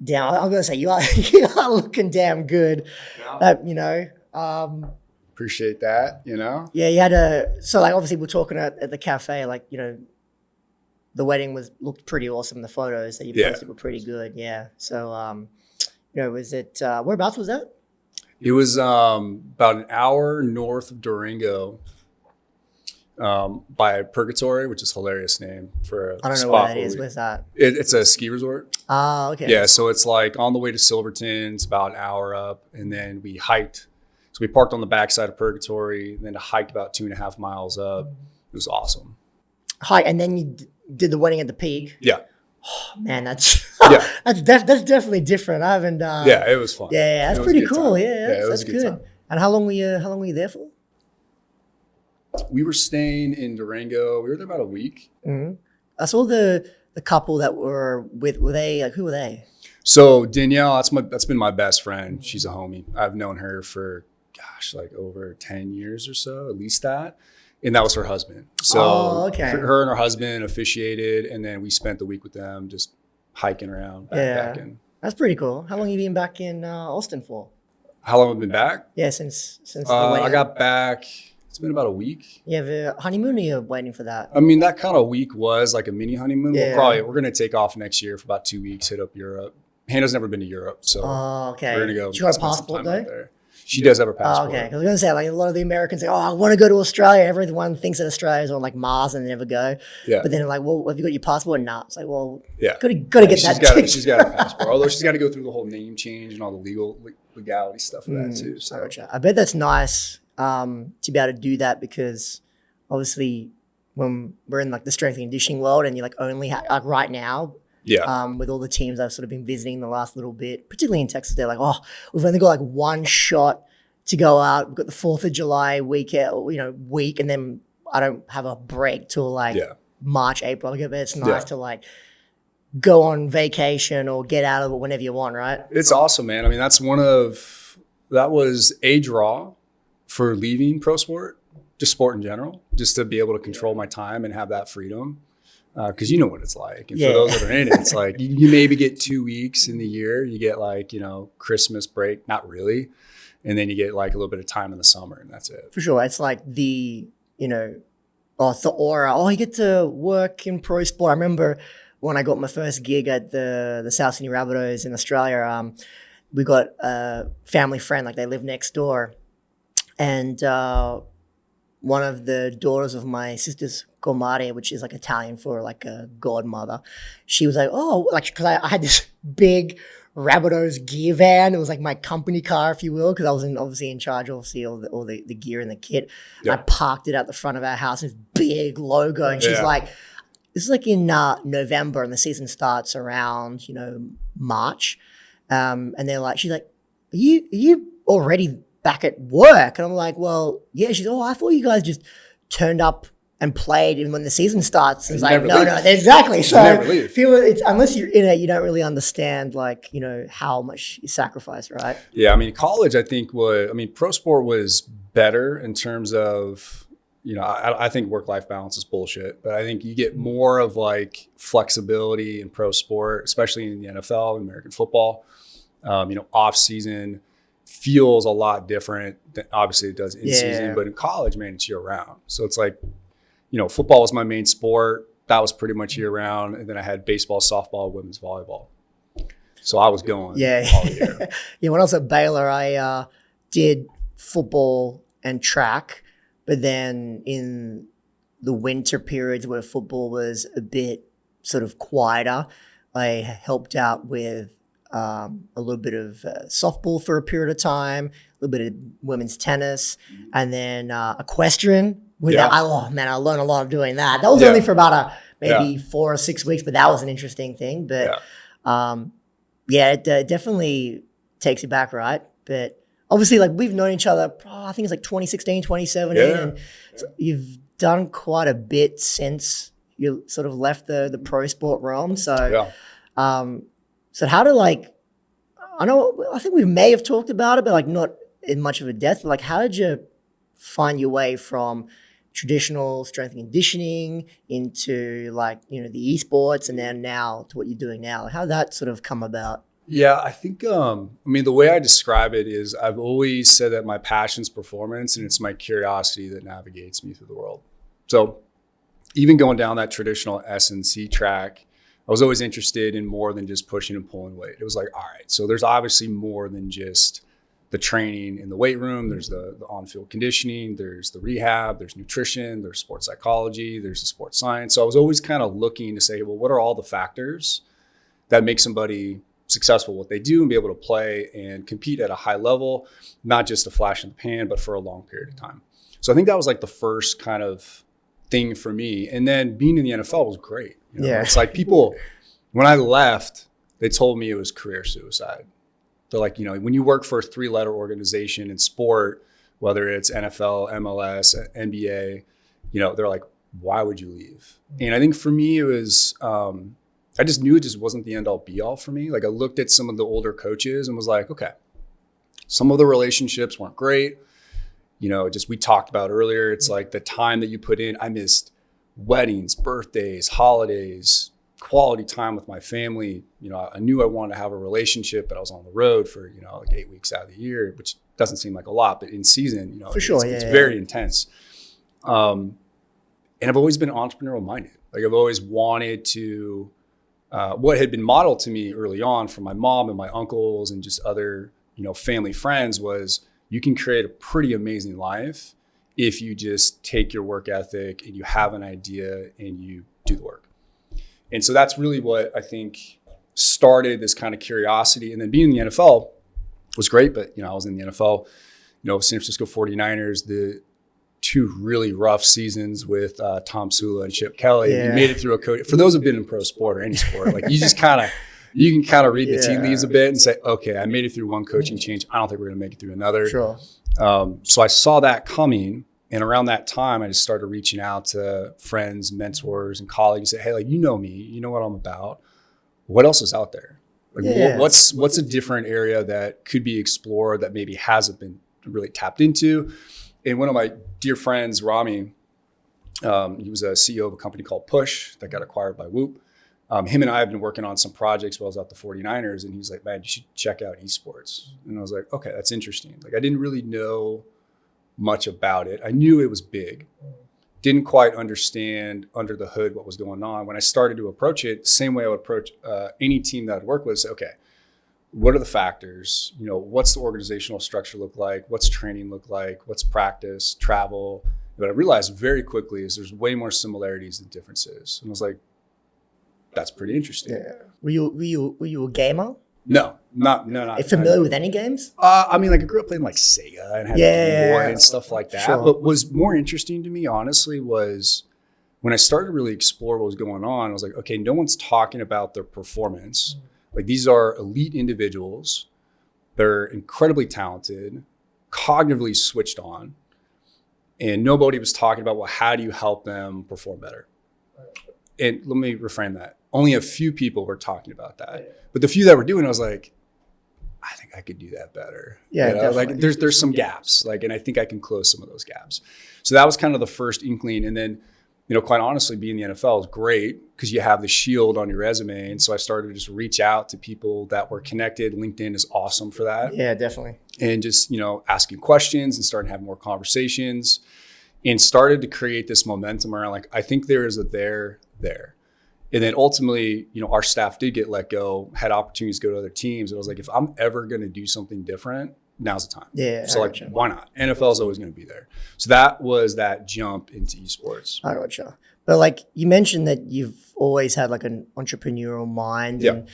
damn, I'm gonna say you are you are looking damn good. Appreciate that. Yeah, you had so like obviously we're talking at the cafe, like the wedding looked pretty awesome. The photos that you posted were pretty good. Yeah. So was it whereabouts was that? It was about an hour north of Durango, by Purgatory, which is a hilarious name for a spot. I don't know where that is. Where's that? It's a ski resort. Oh, okay. Yeah, so it's like on the way to Silverton. It's about an hour up, and then we hiked. So we parked on the backside of Purgatory, and then hiked about 2.5 miles up. It was awesome. Hi, and then you did the wedding at the peak. Yeah. Oh, man, that's that's definitely different. I haven't. Yeah, it was fun. Yeah, that's pretty cool. Time. Yeah, it was that's good. Time. And how long were you there for? We were staying in Durango. We were there about a week. Mm-hmm. I saw the couple that were with. Were they like, who were they? So Danielle, that's been my best friend. She's a homie. I've known her for like over 10 years or so, at least that. And that was her husband. So her and her husband officiated, and then we spent the week with them just hiking around back in. That's pretty cool. How long have you been back in Austin for? How long have I been back? Yeah, since the wedding. I got back. It's been about a week. You have a honeymoon, or you're waiting for that? I mean, that kind of week was like a mini honeymoon. Yeah. We're going to take off next year for about 2 weeks, hit up Europe. Hannah's never been to Europe, so we're going to go. She got a passport though? She does have a passport. Okay, because I was going to say, like a lot of the Americans say, "Oh, I want to go to Australia." Everyone thinks that Australia is on like Mars and they never go. Yeah. But then like, well, have you got your passport? Nah. It's like, well, got to get that. She's got a passport. Although she's got to go through the whole name change and all the legality stuff for that too. So I bet that's nice to be able to do that, because obviously when we're in like the strength and conditioning world, and you're like only like right now. Yeah. With all the teams I've sort of been visiting the last little bit, particularly in Texas, they're like, oh, we've only got like one shot to go out. We've got the 4th of July week, and then I don't have a break till like March, April. Like, it's nice to like go on vacation or get out of it whenever you want, right? It's awesome, man. I mean, that was a draw for leaving pro sport, just sport in general, just to be able to control my time and have that freedom. Because you know what it's like. And for those that are in it, it's like you maybe get 2 weeks in the year. You get like, Christmas break, not really. And then you get like a little bit of time in the summer, and that's it. For sure. It's like the aura. Oh, you get to work in pro sport. I remember when I got my first gig at the South Sydney Rabbitohs in Australia, we got a family friend, like they live next door. And one of the daughters of my sister's comare, which is like Italian for like a godmother, she was like, oh, like, because I had this big Rabbitohs gear van. It was like my company car, if you will, because I was obviously in charge of all the gear and the kit. Yeah. I parked it at the front of our house, this big logo, and she's like, this is like in November, and the season starts around March, and they're like, she's like, are you already back at work? And I'm like, well, yeah. She's, oh, I thought you guys just turned up and played, and when the season starts, it's like, no, exactly. So unless you're in it, you don't really understand like, how much you sacrifice, right? Yeah. I mean, college, I think pro sport was better in terms of, I think work-life balance is bullshit, but I think you get more of like flexibility in pro sport, especially in the NFL, American football. Off season feels a lot different than obviously it does in season, but in college, man, it's year round. So it's like, football was my main sport. That was pretty much year round. And then I had baseball, softball, women's volleyball. So I was going all year. Yeah, when I was at Baylor, I did football and track. But then in the winter periods where football was a bit sort of quieter, I helped out with a little bit of softball for a period of time, a little bit of women's tennis, and then equestrian. I learned a lot of doing that. That was only for about maybe 4 or 6 weeks, but that was an interesting thing. But it definitely takes you back, right? But obviously, like we've known each other, I think it's like 2016, 2017, and so you've done quite a bit since you sort of left the pro sport realm. So, so how to I think we may have talked about it, but like not in much of a depth. But like, how did you find your way from traditional strength and conditioning into like, the esports, and then now to what you're doing now? How did that sort of come about? Yeah, I think, the way I describe it is I've always said that my passion's performance and it's my curiosity that navigates me through the world. So even going down that traditional S&C track, I was always interested in more than just pushing and pulling weight. It was like, all right, so there's obviously more than just the training in the weight room. There's the on-field conditioning, there's the rehab, there's nutrition, there's sports psychology, there's the sports science. So I was always kind of looking to say, well, what are all the factors that make somebody successful what they do and be able to play and compete at a high level, not just a flash in the pan, but for a long period of time. So I think that was like the first kind of thing for me. And then being in the NFL was great. It's like people, when I left, they told me it was career suicide. They're like, when you work for a 3-letter organization in sport, whether it's NFL, MLS, NBA, they're like, why would you leave? And I think for me, it was, I just knew it just wasn't the end all be all for me. Like I looked at some of the older coaches and was like, okay, some of the relationships weren't great. Just we talked about earlier, it's like the time that you put in, I missed weddings, birthdays, holidays, quality time with my family. I knew I wanted to have a relationship, but I was on the road for, like 8 weeks out of the year, which doesn't seem like a lot, but in season, for sure, it's very intense. And I've always been entrepreneurial minded. Like I've always wanted to, what had been modeled to me early on from my mom and my uncles and just other, family friends was you can create a pretty amazing life if you just take your work ethic and you have an idea and you do the work. And so that's really what I think started this kind of curiosity. And then being in the NFL was great, but I was in the NFL, San Francisco 49ers, the 2 really rough seasons with Tom Sula and Chip Kelly. Yeah. You made it through a coach. For those who've been in pro sport or any sport, like you can kind of read the tea leaves a bit and say, okay, I made it through one coaching change. I don't think we're going to make it through another. Sure. So I saw that coming. And around that time, I just started reaching out to friends, mentors, and colleagues. Say, hey, like, me, you know what I'm about. What else is out there? Like, what's a different area that could be explored that maybe hasn't been really tapped into? And one of my dear friends, Rami, he was a CEO of a company called Push that got acquired by Whoop. Him and I have been working on some projects while I was at the 49ers. And he's like, man, you should check out Esports. And I was like, okay, that's interesting. Like, I didn't really know much about it. I knew it was big. Didn't quite understand under the hood what was going on. When I started to approach it, same way I would approach any team that I'd work with, say, okay, what are the factors? What's the organizational structure look like? What's training look like? What's practice, travel? What I realized very quickly is there's way more similarities than differences. And I was like, that's pretty interesting. Yeah. Were you a gamer? No, not. Are you familiar with any games? I grew up playing like Sega and had Game Boy and stuff like that. Sure. But what was more interesting to me, honestly, was when I started to really explore what was going on. I was like, okay, no one's talking about their performance. Like these are elite individuals. They're incredibly talented, cognitively switched on. And nobody was talking about, well, how do you help them perform better? And let me reframe that. Only a few people were talking about that. But the few that were doing it, I was like, I think I could do that better. Yeah, definitely. Like there's some gaps, and I think I can close some of those gaps. So that was kind of the first inkling. And then, quite honestly, being in the NFL is great because you have the shield on your resume. And so I started to just reach out to people that were connected. LinkedIn is awesome for that. Yeah, definitely. And just, asking questions and starting to have more conversations and started to create this momentum around like, I think there is a there. And then ultimately, our staff did get let go, had opportunities to go to other teams. And I was like, if I'm ever going to do something different, now's the time. Yeah. So why not? NFL is always going to be there. So that was that jump into esports. I gotcha. But you mentioned that you've always had an entrepreneurial mind. Yeah. And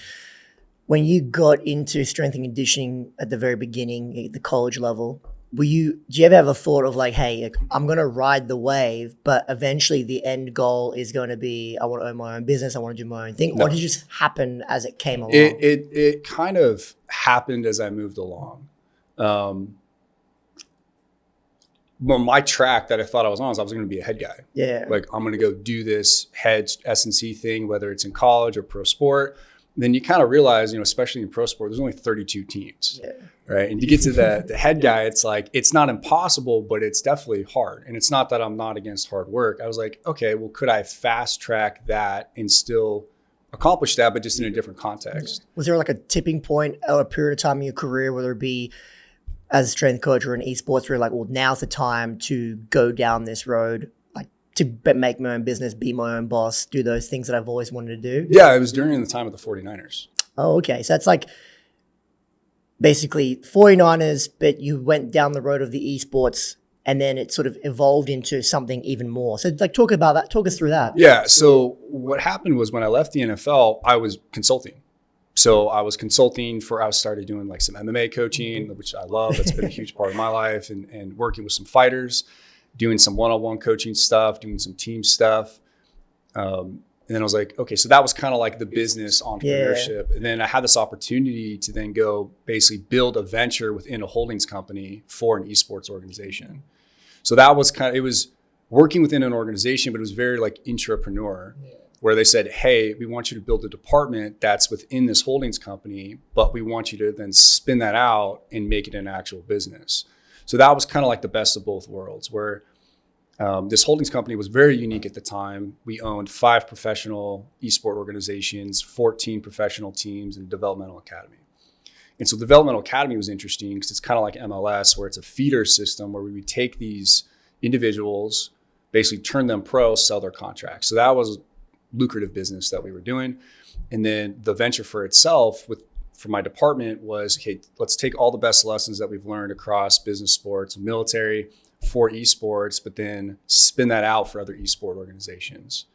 when you got into strength and conditioning at the very beginning, at the college level, do you ever have a thought of hey, I'm going to ride the wave, but eventually the end goal is going to be, I want to own my own business. I want to do my own thing. No. Or did it just happen as it came along? It kind of happened as I moved along. Well, my track that I thought I was on is I was going to be a head guy. Yeah. I'm going to go do this head S&C thing, whether it's in college or pro sport. Then you kind of realize, especially in pro sport, there's only 32 teams. Yeah. Right. And to get to the head guy, it's it's not impossible, but it's definitely hard. And it's not that I'm not against hard work. I was like, okay, well, could I fast track that and still accomplished that, but just in a different context. Was there like a tipping point or a period of time in your career, whether it be as a strength coach or in esports, where you're like, well, now's the time to go down this road, like to make my own business, be my own boss, do those things that I've always wanted to do? Yeah, it was during the time of the 49ers. Oh, okay. So that's like basically 49ers, but you went down the road of the esports and then it sort of evolved into something even more. So like talk about that, talk us through that. Yeah, so what happened was when I left the NFL, I was consulting. So I was consulting I started doing like some MMA coaching, which I love. That's been a huge part of my life, and working with some fighters, doing some one-on-one coaching stuff, doing some team stuff. And then I was like, okay, so that was kind of like the business entrepreneurship. Yeah. And then I had this opportunity to then go basically build a venture within a holdings company for an esports organization. So that was it was working within an organization, but it was very like intrapreneur. Yeah. Where they said, hey, we want you to build a department that's within this holdings company, but we want you to then spin that out and make it an actual business. So that was kind of like the best of both worlds, where this holdings company was very unique at the time. We owned 5 professional esport organizations, 14 professional teams, and a developmental academy. And so developmental academy was interesting because it's kind of like MLS, where it's a feeder system where we would take these individuals, basically turn them pro, sell their contracts. So that was lucrative business that we were doing. And then the venture for itself for my department was, okay, let's take all the best lessons that we've learned across business, sports, military for esports, but then spin that out for other esport organizations.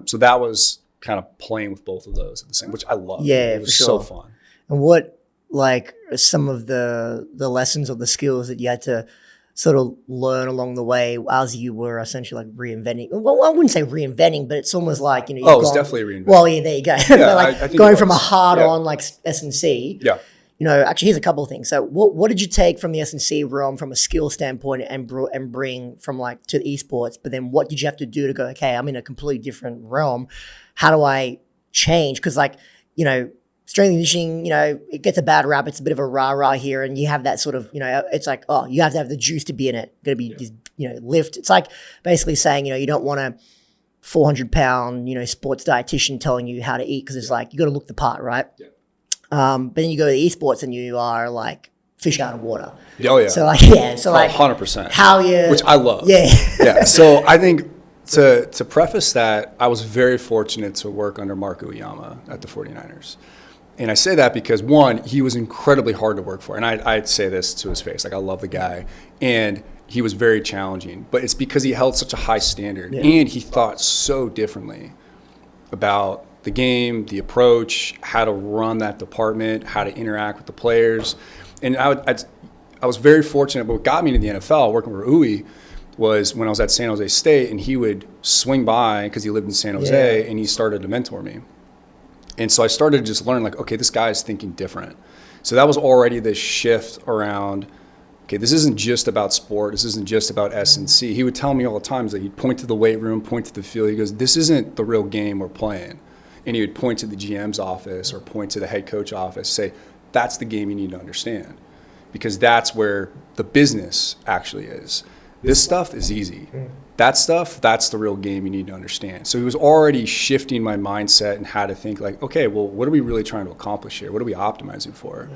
So that was kind of playing with both of those at the same, which I love. Yeah, it was for so sure. fun. And what like some of the lessons or the skills that you had to sort of learn along the way as you were essentially like reinventing? Well, I wouldn't say reinventing, but it's almost like, you know, it's definitely reinventing. Well, yeah, there you go. Yeah, like I think going from a hard on like S&C. Yeah. You know, actually, here's a couple of things. So what did you take from the S&C realm from a skill standpoint and bring from like to esports? But then what did you have to do to go, okay, I'm in a completely different realm. How do I change? Because like, you know, strength and conditioning, you know, it gets a bad rap. It's a bit of a rah-rah here. And you have that sort of, you know, it's like, oh, you have to have the juice to be in it. Got to be, you know, lift. It's like basically saying, you know, you don't want a 400-pound, you know, sports dietitian telling you how to eat because it's like, you got to look the part, right? Yeah. But then you go to esports and you are like fish out of water. Oh, yeah. So like, yeah. So like 100%. How you... Which I love. Yeah. Yeah. So I think to preface that, I was very fortunate to work under Marco Uyama at the 49ers. And I say that because, one, he was incredibly hard to work for. And I'd say this to his face. Like, I love the guy. And he was very challenging. But it's because he held such a high standard. Yeah. And he thought so differently about the game, the approach, how to run that department, how to interact with the players. And I was very fortunate. But what got me to the NFL, working with Uwe, was when I was at San Jose State. And he would swing by because he lived in San Jose. And he started to mentor me. And so I started to just learn, like, okay, this guy's thinking different. So that was already this shift around, okay, this isn't just about sport. This isn't just about S&C. He would tell me all the time, that he'd point to the weight room, point to the field. He goes, this isn't the real game we're playing. And he would point to the GM's office or point to the head coach office, say, that's the game you need to understand. Because that's where the business actually is. This stuff is easy. That stuff, that's the real game you need to understand. So he was already shifting my mindset and how to think like, okay, well, what are we really trying to accomplish here? What are we optimizing for?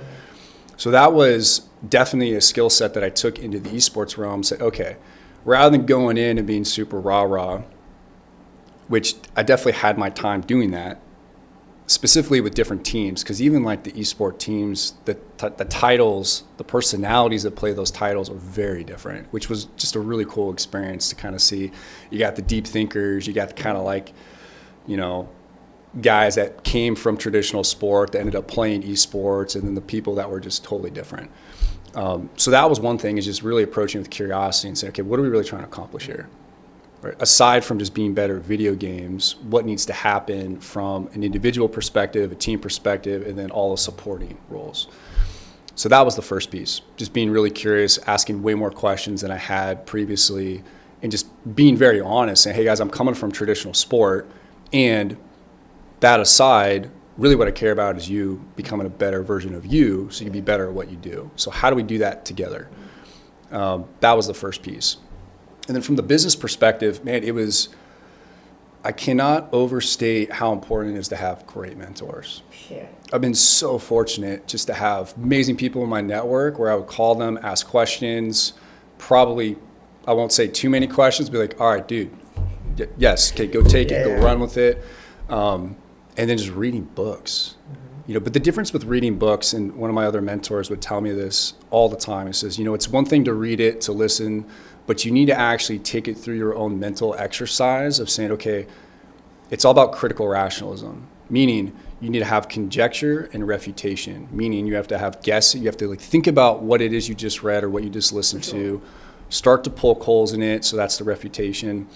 So that was definitely a skill set that I took into the esports realm. Said, okay, rather than going in and being super rah-rah, which I definitely had my time doing that, specifically with different teams, because even like the esport teams, the titles, the personalities that play those titles are very different, which was just a really cool experience to kind of see. You got the deep thinkers, you got the kind of like, you know, guys that came from traditional sport that ended up playing esports, and then the people that were just totally different. So that was one thing, is just really approaching with curiosity and saying, okay, what are we really trying to accomplish here? Right? Aside from just being better at video games, what needs to happen from an individual perspective, a team perspective, and then all the supporting roles. So that was the first piece, just being really curious, asking way more questions than I had previously, and just being very honest, saying, hey guys, I'm coming from traditional sport, and that aside, really what I care about is you becoming a better version of you so you can be better at what you do. So how do we do that together? That was the first piece. And then from the business perspective, man, it was, I cannot overstate how important it is to have great mentors. Yeah. I've been so fortunate just to have amazing people in my network where I would call them, ask questions, probably, I won't say too many questions, be like, all right, dude, yes, okay, go take it, go run with it. And then just reading books. But the difference with reading books, and one of my other mentors would tell me this all the time, he says, it's one thing to read it, to listen, but you need to actually take it through your own mental exercise of saying, okay, it's all about critical rationalism, meaning you need to have conjecture and refutation, meaning you have to have guess, you have to think about what it is you just read or what you just listened to, start to poke holes in it, so that's the refutation,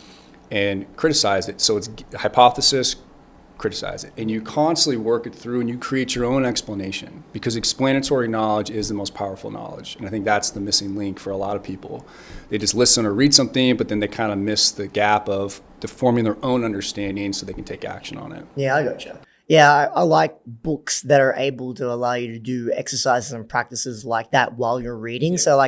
and criticize it. So it's hypothesis, criticize it, and you constantly work it through and you create your own explanation, because explanatory knowledge is the most powerful knowledge. And I think that's the missing link for a lot of people. They just listen or read something, but then they kind of miss the gap of forming their own understanding so they can take action on it. Yeah, I gotcha. Yeah, I like books that are able to allow you to do exercises and practices like that while you're reading. So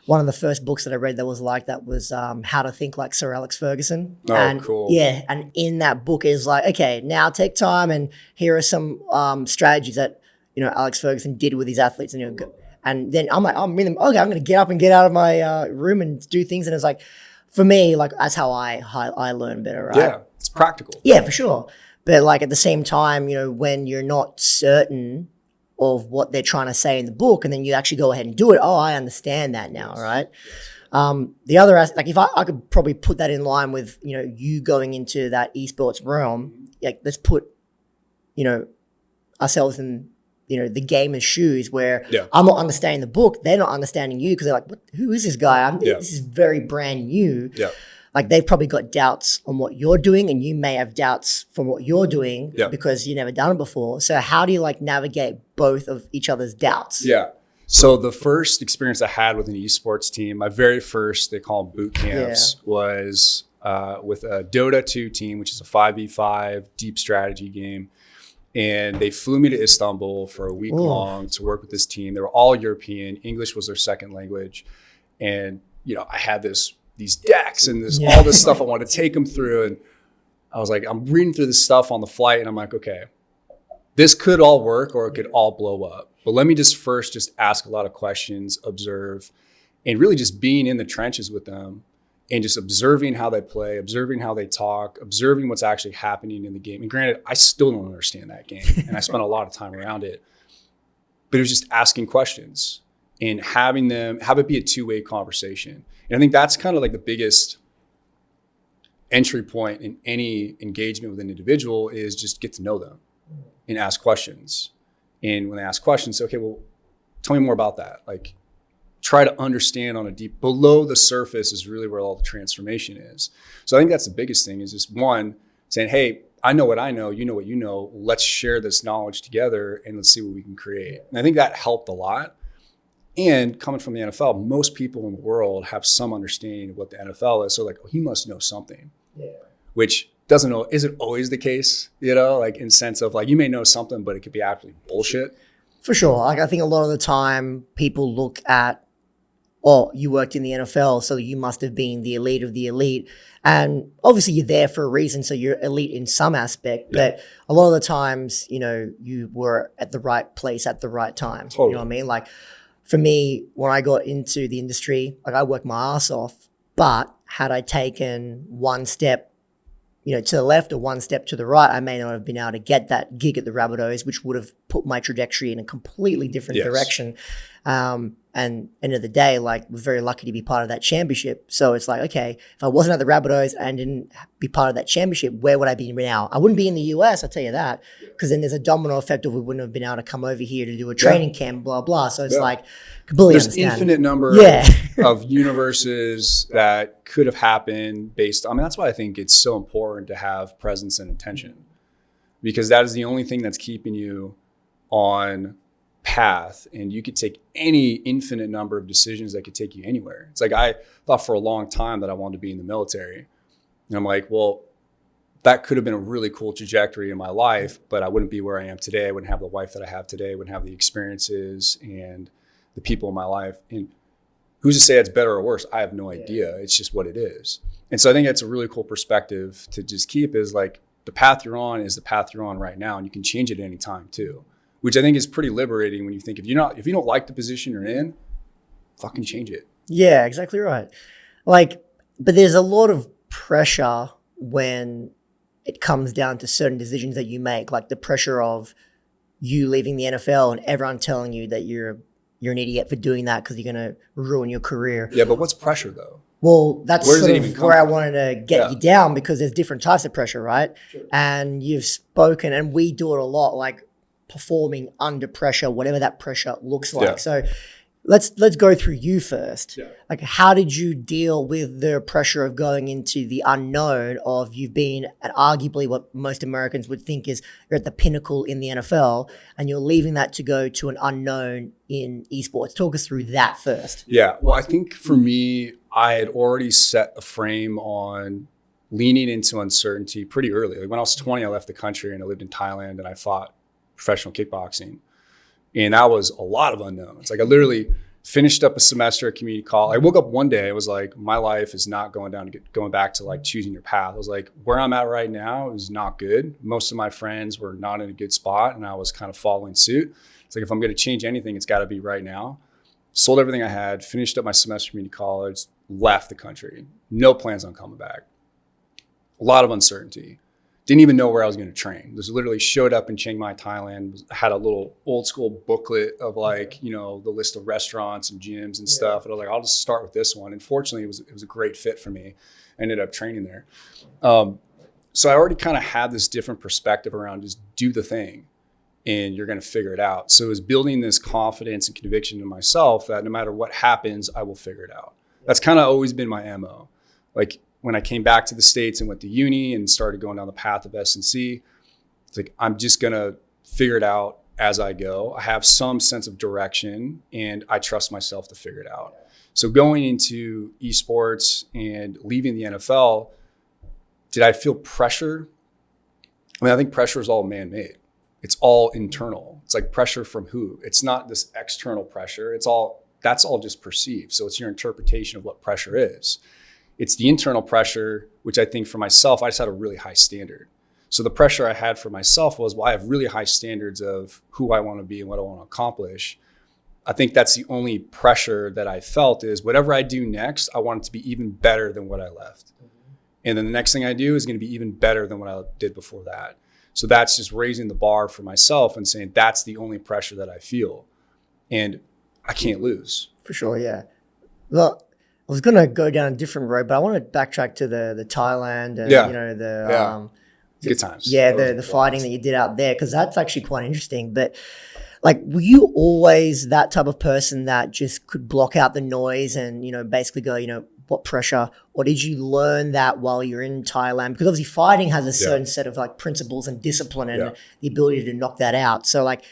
one of the first books that I read that was like that was How to Think Like Sir Alex Ferguson. Oh, and, cool. Yeah, and in that book is like, okay, now take time and here are some strategies that, Alex Ferguson did with his athletes. And then I'm like, I'm going to get up and get out of my room and do things. And it's like, for me, that's how I learn better, right? Yeah, it's practical. Yeah, for sure. But at the same time, when you're not certain of what they're trying to say in the book, and then you actually go ahead and do it. Oh, I understand that now, right? The other aspect, if I could probably put that in line with, you going into that esports realm, let's put, ourselves in, the gamer's shoes where I'm not understanding the book. They're not understanding you because they're like, who is this guy? This is very brand new. Yeah. They've probably got doubts on what you're doing, and you may have doubts from what you're doing because you've never done it before. So how do you navigate both of each other's doubts? Yeah. So the first experience I had with an esports team, my very first, they call them boot camps, was with a Dota 2 team, which is a 5v5 deep strategy game. And they flew me to Istanbul for a week long to work with this team. They were all European. English was their second language. And, I had these decks and all this stuff I wanted to take them through. And I was like, I'm reading through this stuff on the flight and I'm like, okay, this could all work or it could all blow up. But let me just ask a lot of questions, observe, and really just being in the trenches with them and just observing how they play, observing how they talk, observing what's actually happening in the game. And granted, I still don't understand that game and I spent a lot of time around it, but it was just asking questions and have it be a two-way conversation. And I think that's kind of the biggest entry point in any engagement with an individual is just get to know them and ask questions. And when they ask questions, okay, well, tell me more about that. Try to understand on a deep, below the surface is really where all the transformation is. So I think that's the biggest thing is just one, saying, hey, I know what I know, you know what you know, let's share this knowledge together and let's see what we can create. And I think that helped a lot. And coming from the NFL, most people in the world have some understanding of what the NFL is. So he must know something, which isn't always the case, in sense of you may know something, but it could be absolutely bullshit. For sure. I think a lot of the time people look at, you worked in the NFL, so you must have been the elite of the elite. And obviously you're there for a reason, so you're elite in some aspect. Yeah. But a lot of the times, you were at the right place at the right time. Totally. You know what I mean? For me, when I got into the industry, I worked my ass off. But had I taken one step, to the left or one step to the right, I may not have been able to get that gig at the Rabbitohs, which would have put my trajectory in a completely different direction. And end of the day, was very lucky to be part of that championship. So it's okay, if I wasn't at the Rabbitohs and didn't be part of that championship, where would I be now? I wouldn't be in the US, I'll tell you that, because then there's a domino effect of we wouldn't have been able to come over here to do a training camp, blah, blah. So it's completely There's understand. Infinite number of universes that could have happened that's why I think it's so important to have presence and attention, because that is the only thing that's keeping you on path, and you could take any infinite number of decisions that could take you anywhere. It's I thought for a long time that I wanted to be in the military, and I'm like, well, that could have been a really cool trajectory in my life, but I wouldn't be where I am today. I wouldn't have the wife that I have today. I wouldn't have the experiences and the people in my life. And Who's to say it's better or worse? I have no idea. It's just what it is. And so I think that's a really cool perspective to just keep, is like, the path you're on is the path you're on right now, and you can change it at any time too, which I think is pretty liberating when you think, if you don't like the position you're in, fucking change it. Yeah, exactly right. Like, but there's a lot of pressure when it comes down to certain decisions that you make, like the pressure of you leaving the NFL and everyone telling you that you're an idiot for doing that because you're going to ruin your career. Yeah, but what's pressure though? Well, that's Where does sort it of even come where I from? wanted to get you down, because there's different types of pressure, right? Sure. And you've spoken, and we do it a lot, like performing under pressure, whatever that pressure looks like. Yeah. So let's go through you first. Yeah. Like, how did you deal with the pressure of going into the unknown of you've been at arguably what most Americans would think is you're at the pinnacle in the NFL, and you're leaving that to go to an unknown in esports? Talk us through that first. Yeah. Well, I think for me, I had already set a frame on leaning into uncertainty pretty early. Like when I was 20, I left the country and I lived in Thailand and I fought professional kickboxing. And that was a lot of unknowns. Like I literally finished up a semester at community college. I woke up one day, I was like, my life is not going back to like choosing your path. I was like, where I'm at right now is not good. Most of my friends were not in a good spot, and I was kind of following suit. It's like, if I'm going to change anything, it's got to be right now. Sold everything I had, finished up my semester at community college, left the country. No plans on coming back. A lot of uncertainty. Didn't even know where I was going to train. Just literally showed up in Chiang Mai, Thailand, had a little old school booklet of like, the list of restaurants and gyms and stuff. And I was like, I'll just start with this one. And fortunately, it was a great fit for me. I ended up training there. So I already kind of had this different perspective around just do the thing and you're going to figure it out. So it was building this confidence and conviction in myself that no matter what happens, I will figure it out. That's kind of always been my MO. Like, when I came back to the States and went to uni and started going down the path of S&C, it's like, I'm just going to figure it out as I go. I have some sense of direction and I trust myself to figure it out. So going into esports and leaving the NFL, did I feel pressure? I mean, I think pressure is all man-made. It's all internal. It's like pressure from who? It's not this external pressure. That's all just perceived. So it's your interpretation of what pressure is. It's the internal pressure, which I think for myself, I just had a really high standard. So the pressure I had for myself was, well, I have really high standards of who I want to be and what I want to accomplish. I think that's the only pressure that I felt is whatever I do next, I want it to be even better than what I left. And then the next thing I do is going to be even better than what I did before that. So that's just raising the bar for myself and saying that's the only pressure that I feel. And I can't lose. For sure, yeah. Well, I was going to go down a different road, but I want to backtrack to the Thailand and, good times. Yeah, the fighting that you did out there, because that's actually quite interesting. But like, were you always that type of person that just could block out the noise and, basically go, what pressure? Or did you learn that while you're in Thailand? Because obviously fighting has a certain set of like principles and discipline and the ability to knock that out. So like,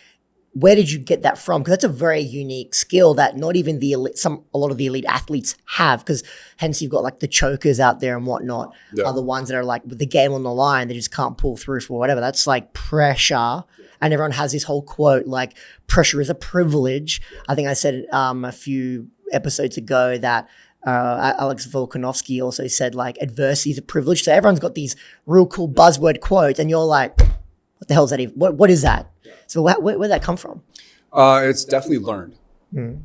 where did you get that from? Because that's a very unique skill that not even the elite, a lot of the elite athletes have. Because hence you've got like the chokers out there and whatnot, are the ones that are like with the game on the line, they just can't pull through for whatever. That's like pressure. And everyone has this whole quote like, pressure is a privilege. I think I said a few episodes ago that Alex Volkanovsky also said like, adversity is a privilege. So everyone's got these real cool buzzword quotes and you're like, what the hell is that even? What is that? So where did that come from? It's definitely learned,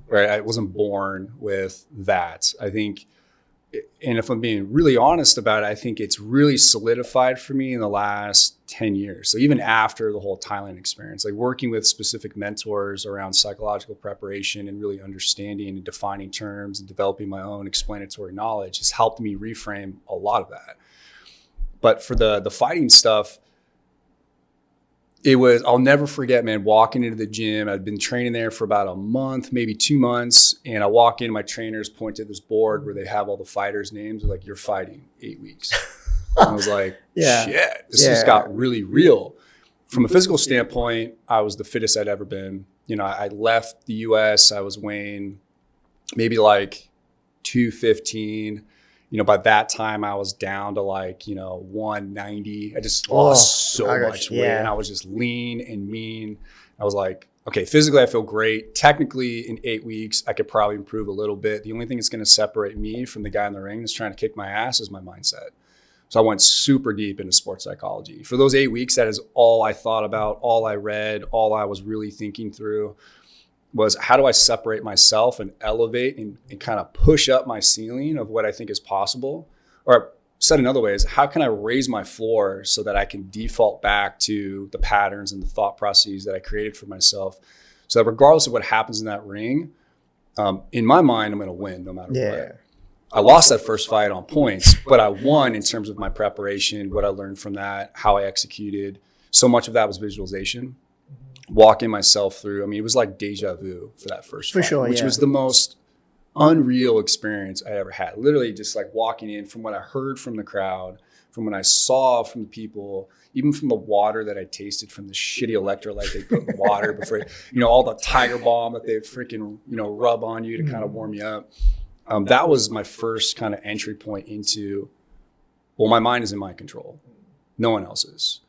right? I wasn't born with that. I think, and if I'm being really honest about it, I think it's really solidified for me in the last 10 years. So even after the whole Thailand experience, like working with specific mentors around psychological preparation and really understanding and defining terms and developing my own explanatory knowledge has helped me reframe a lot of that. But for the fighting stuff, I'll never forget, man, walking into the gym. I'd been training there for about a month, maybe 2 months. And I walk in, my trainers point to this board where they have all the fighters' names. They're like, you're fighting 8 weeks. And I was like, shit, this just got really real. From a physical standpoint, I was the fittest I'd ever been. I left the US, I was weighing maybe like 215. By that time I was down to like, 190. I just lost so much weight and I was just lean and mean. I was like okay, physically I feel great. Technically in 8 weeks, I could probably improve a little bit. The only thing that's going to separate me from the guy in the ring that's trying to kick my ass is my mindset. So I went super deep into sports psychology. For those 8 weeks, that is all I thought about, all I read, all I was really thinking through was how do I separate myself and elevate and kind of push up my ceiling of what I think is possible? Or said another way is how can I raise my floor so that I can default back to the patterns and the thought processes that I created for myself, so that regardless of what happens in that ring, in my mind, I'm going to win no matter what. I lost that first fight on points, but I won in terms of my preparation, what I learned from that, how I executed. So much of that was visualization, walking myself through. I mean, it was like deja vu for that first fight, which was the most unreal experience I ever had. Literally just like walking in, from what I heard from the crowd, from what I saw from the people, even from the water that I tasted from the shitty electrolyte they put in the water before, all the Tiger Balm that they freaking, rub on you to kind of warm you up. That was my first kind of entry point into, well, my mind is in my control. No one else's.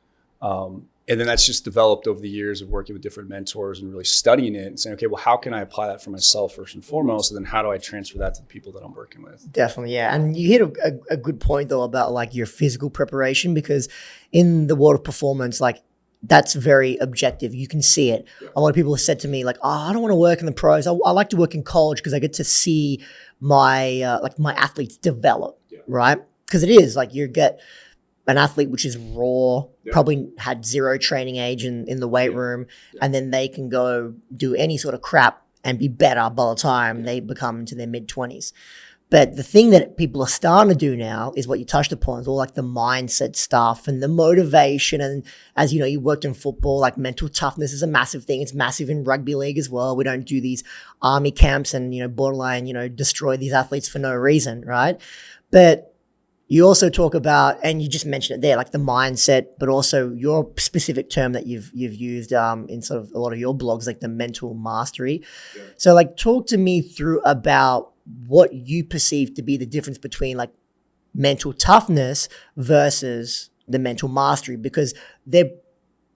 And then that's just developed over the years of working with different mentors and really studying it and saying, okay, well, how can I apply that for myself first and foremost? And then how do I transfer that to the people that I'm working with? Definitely, yeah. And you hit a good point, though, about like your physical preparation, because in the world of performance, like that's very objective. You can see it. Yeah. A lot of people have said to me like, oh, I don't want to work in the pros. I like to work in college because I get to see my my athletes develop, right? Because it is like you get an athlete which is raw, probably had zero training age in the weight room, and then they can go do any sort of crap and be better by the time they become into their mid-20s. But the thing that people are starting to do now is what you touched upon, is all like the mindset stuff and the motivation. And as you know, you worked in football, like mental toughness is a massive thing. It's massive in rugby league as well. We don't do these army camps and, borderline, destroy these athletes for no reason, right? But you also talk about, and you just mentioned it there, like the mindset, but also your specific term that you've used in sort of a lot of your blogs, like the mental mastery. Yeah. So like talk to me through about what you perceive to be the difference between like mental toughness versus the mental mastery, because they're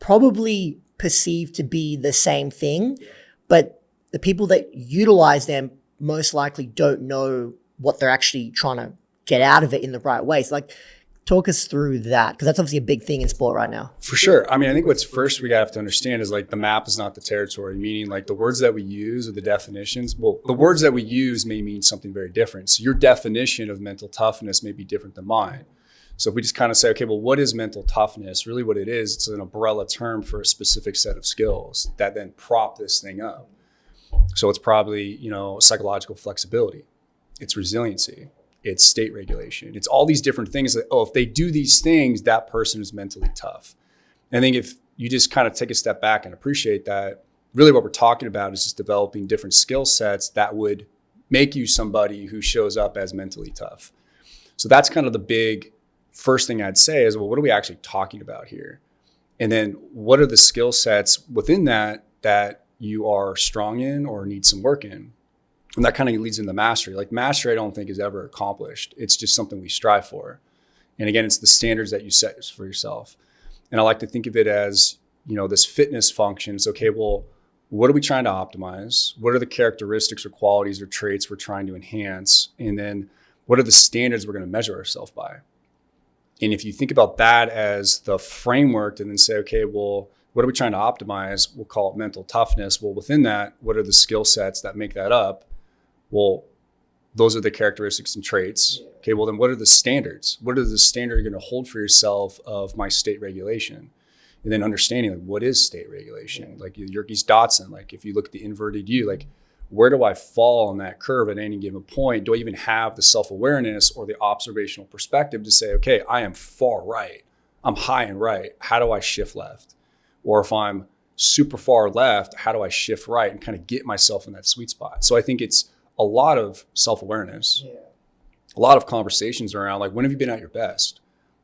probably perceived to be the same thing, but the people that utilize them most likely don't know what they're actually trying to get out of it in the right way. So like talk us through that, because that's obviously a big thing in sport right now. For sure. I mean, I think what's first we have to understand is like the map is not the territory, meaning like the words that we use or the definitions. Well, the words that we use may mean something very different. So your definition of mental toughness may be different than mine. So if we just kind of say, okay, well, what is mental toughness? Really what it is, it's an umbrella term for a specific set of skills that then prop this thing up. So it's probably, psychological flexibility. It's resiliency. It's state regulation. It's all these different things that, if they do these things, that person is mentally tough. And I think if you just kind of take a step back and appreciate that, really what we're talking about is just developing different skill sets that would make you somebody who shows up as mentally tough. So that's kind of the big first thing I'd say is, well, what are we actually talking about here? And then what are the skill sets within that you are strong in or need some work in? And that kind of leads into mastery. Like mastery, I don't think is ever accomplished. It's just something we strive for. And again, it's the standards that you set for yourself. And I like to think of it as, this fitness function. It's okay, well, what are we trying to optimize? What are the characteristics or qualities or traits we're trying to enhance? And then what are the standards we're going to measure ourselves by? And if you think about that as the framework and then say, okay, well, what are we trying to optimize? We'll call it mental toughness. Well, within that, what are the skill sets that make that up? Well, those are the characteristics and traits. Okay, well then what are the standards? What are the standards you're going to hold for yourself of my state regulation? And then understanding like what is state regulation? Like Yerkes Dotson, like if you look at the inverted U, like where do I fall on that curve at any given point? Do I even have the self-awareness or the observational perspective to say, okay, I am far right. I'm high and right. How do I shift left? Or if I'm super far left, how do I shift right and kind of get myself in that sweet spot? So I think it's a lot of self-awareness, a lot of conversations around like, when have you been at your best?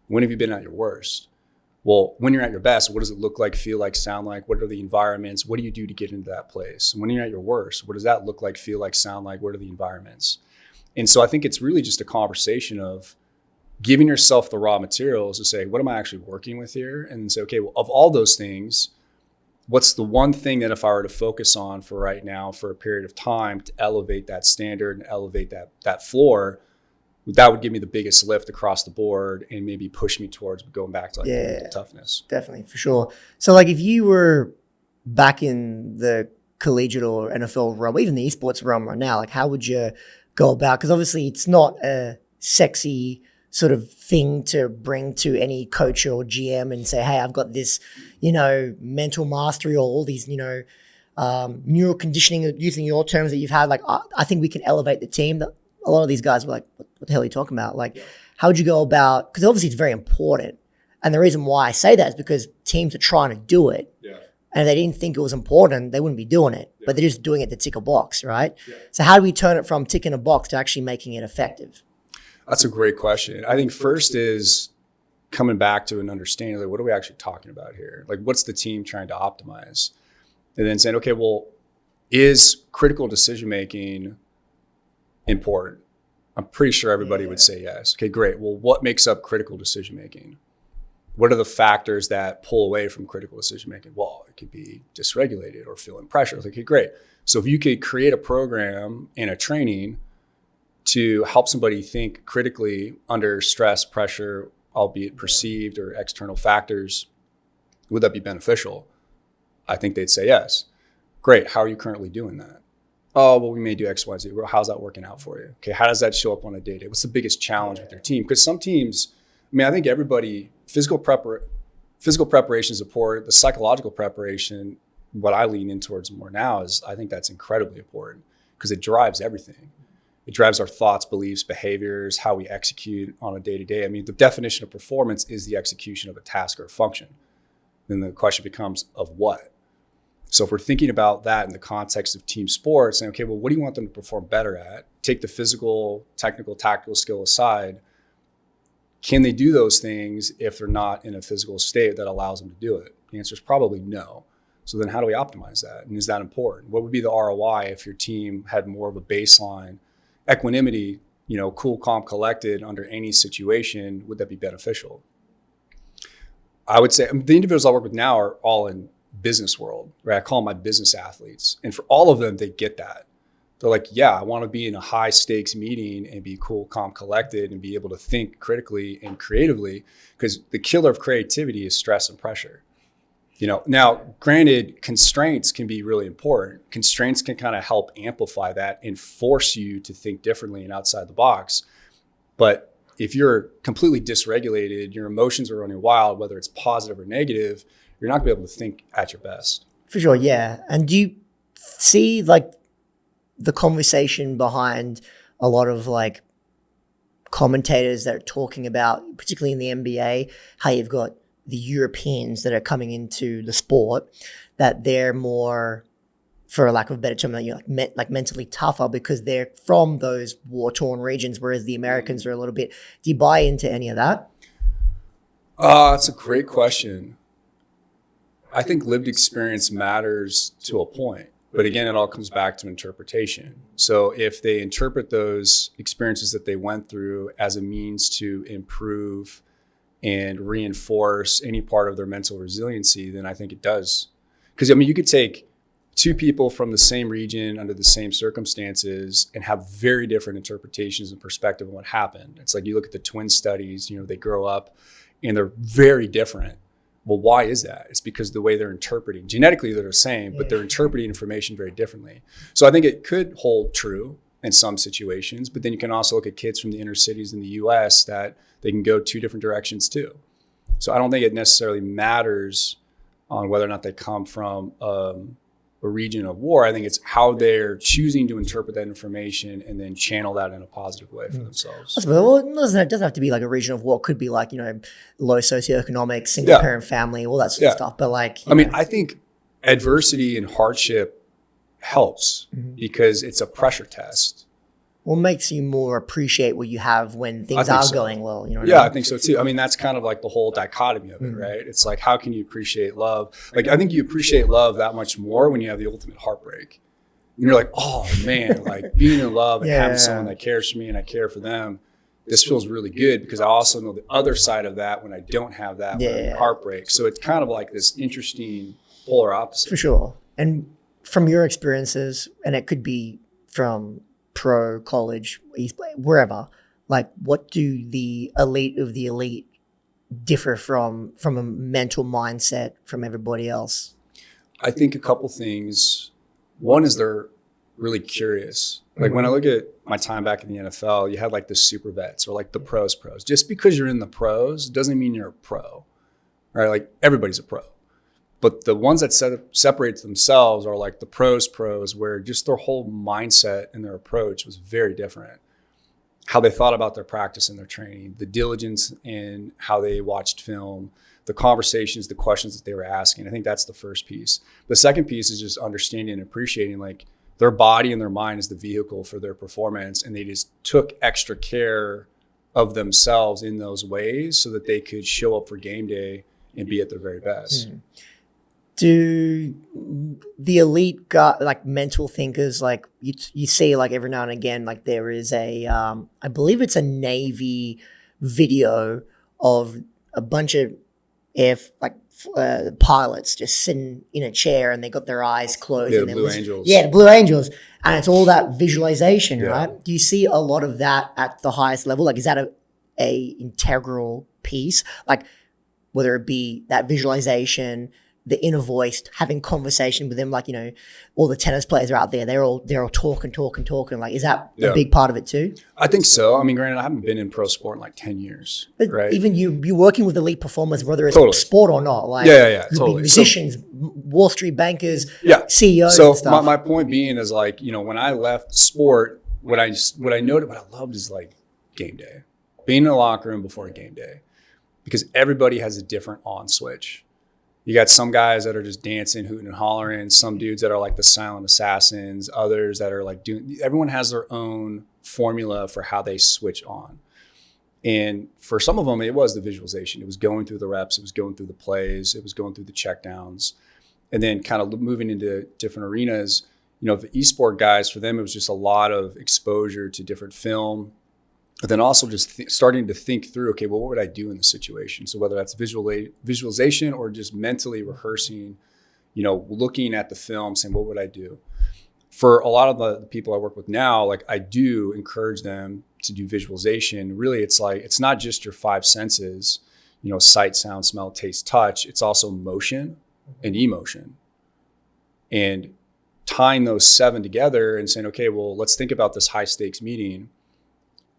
When have you been at your worst? Well, when you're at your best, what does it look like, feel like, sound like? What are the environments? What do you do to get into that place? And when you're at your worst, what does that look like, feel like, sound like? What are the environments? And so I think it's really just a conversation of giving yourself the raw materials to say, what am I actually working with here? And say, okay, well, of all those things, what's the one thing that if I were to focus on for right now for a period of time to elevate that standard and elevate that floor, that would give me the biggest lift across the board and maybe push me towards going back to like mental toughness. Definitely, for sure. So like if you were back in the collegiate or NFL realm, even the esports realm right now, like how would you go about? Because obviously it's not a sexy sort of thing to bring to any coach or GM and say, hey, I've got this, mental mastery or all these, neural conditioning, using your terms that you've had. Like, I think we can elevate the team. A lot of these guys were like, what the hell are you talking about? Like, how would you go about, because obviously it's very important. And the reason why I say that is because teams are trying to do it. Yeah. And if they didn't think it was important, they wouldn't be doing it. Yeah. But they're just doing it to tick a box, right? Yeah. So how do we turn it from ticking a box to actually making it effective? That's a great question. I think first is coming back to an understanding, like, what are we actually talking about here? Like, what's the team trying to optimize? And then saying, okay, well, is critical decision-making important? I'm pretty sure everybody would say yes. Okay, great. Well, what makes up critical decision-making? What are the factors that pull away from critical decision-making? Well, it could be dysregulated or feeling pressure. Okay, great. So if you could create a program and a training to help somebody think critically under stress, pressure, albeit perceived or external factors, would that be beneficial? I think they'd say yes. Great. How are you currently doing that? Oh, well, we may do X, Y, Z. Well, how's that working out for you? Okay, how does that show up on a day-to-day? What's the biggest challenge with your team? Because some teams, I think everybody, physical preparation is important. The psychological preparation, what I lean in towards more now is I think that's incredibly important because it drives everything. It drives our thoughts, beliefs, behaviors, how we execute on a day-to-day. The definition of performance is the execution of a task or a function. Then the question becomes of what? So if we're thinking about that in the context of team sports, saying, okay, well, what do you want them to perform better at? Take the physical, technical, tactical skill aside. Can they do those things if they're not in a physical state that allows them to do it? The answer is probably no. So then how do we optimize that? And is that important? What would be the ROI if your team had more of a baseline equanimity, cool, calm, collected under any situation? Would that be beneficial? I would say the individuals I work with now are all in business world, right? I call them my business athletes. And for all of them, they get that. They're like, yeah, I want to be in a high stakes meeting and be cool, calm, collected and be able to think critically and creatively, because the killer of creativity is stress and pressure. Now, granted, constraints can be really important. Constraints can kind of help amplify that and force you to think differently and outside the box. But if you're completely dysregulated, your emotions are running wild, whether it's positive or negative, you're not going to be able to think at your best. For sure, yeah. And do you see like the conversation behind a lot of like commentators that are talking about, particularly in the NBA, how you've got the Europeans that are coming into the sport, that they're more, for lack of a better term, like mentally tougher because they're from those war-torn regions, whereas the Americans are a little bit. Do you buy into any of that? That's a great question. I think lived experience matters to a point, but again, it all comes back to interpretation. So if they interpret those experiences that they went through as a means to improve and reinforce any part of their mental resiliency, then I think it does. Because you could take two people from the same region under the same circumstances and have very different interpretations and perspective on what happened. It's like you look at the twin studies, they grow up and they're very different. Well, why is that? It's because the way they're interpreting, genetically they're the same, but they're interpreting information very differently. So I think it could hold true in some situations, but then you can also look at kids from the inner cities in the US that they can go two different directions too. So I don't think it necessarily matters on whether or not they come from a region of war. I think it's how they're choosing to interpret that information and then channel that in a positive way for themselves. Well, it doesn't have to be like a region of war. It could be like, low socioeconomic, single parent family, all that sort of stuff. But like, I think adversity and hardship helps because it's a pressure test. What makes you more appreciate what you have when things are going well? I think so too. That's kind of like the whole dichotomy of it, right? It's like, how can you appreciate love? Like, I think you appreciate love that much more when you have the ultimate heartbreak. And you're like, oh man, like being in love and having someone that cares for me and I care for them. This feels really good because I also know the other side of that when I don't have that when I'm in heartbreak. So it's kind of like this interesting polar opposite. For sure. And from your experiences, and it could be from pro, college, wherever, like what do the elite of the elite differ from a mental mindset from everybody else? I think a couple things. One is they're really curious. Like when I look at my time back in the NFL, you had like the super vets or like the pros. Just because you're in the pros doesn't mean you're a pro, right? Like everybody's a pro. But the ones that separate themselves are like the pros, where just their whole mindset and their approach was very different. How they thought about their practice and their training, the diligence in how they watched film, the conversations, the questions that they were asking. I think that's the first piece. The second piece is just understanding and appreciating like their body and their mind is the vehicle for their performance. And they just took extra care of themselves in those ways so that they could show up for game day and be at their very best. Do the elite got like mental thinkers, like you see like every now and again, like there is a, I believe it's a Navy video of a bunch of pilots just sitting in a chair and they got their eyes closed. Yeah, and the Blue Angels. Yeah, the Blue Angels. And it's all that visualization, Yeah. right? Do you see a lot of that at the highest level? Like, is that a integral piece? Like, whether it be that visualization, the inner voice, having conversation with them, like, you know, all the tennis players are out there. They're all talking. Like, is that a big part of it too? I think so. I mean, granted, I haven't been in pro sport in like 10 years, But right? even you working with elite performers, whether it's Totally. sport or not, like Totally. musicians, Wall Street bankers, Yeah. CEOs So and stuff. my point being is like, you know, when I left sport, what I noted, what I loved is like game day, being in the locker room before a game day, because everybody has a different on switch. You got some guys that are just dancing, hooting and hollering, some dudes that are like the silent assassins, others that are like everyone has their own formula for how they switch on. And for some of them, it was the visualization. It was going through the reps. It was going through the plays. It was going through the checkdowns. And then kind of moving into different arenas, you know, the esport guys, for them, it was just a lot of exposure to different film, but then also just starting to think through, okay, well, what would I do in this situation? So whether that's visualization or just mentally rehearsing, you know, looking at the film, saying, what would I do? For a lot of the people I work with now, like I do encourage them to do visualization. Really, it's like, it's not just your five senses, you know, sight, sound, smell, taste, touch. It's also motion and emotion. And tying those seven together and saying, okay, well, let's think about this high stakes meeting.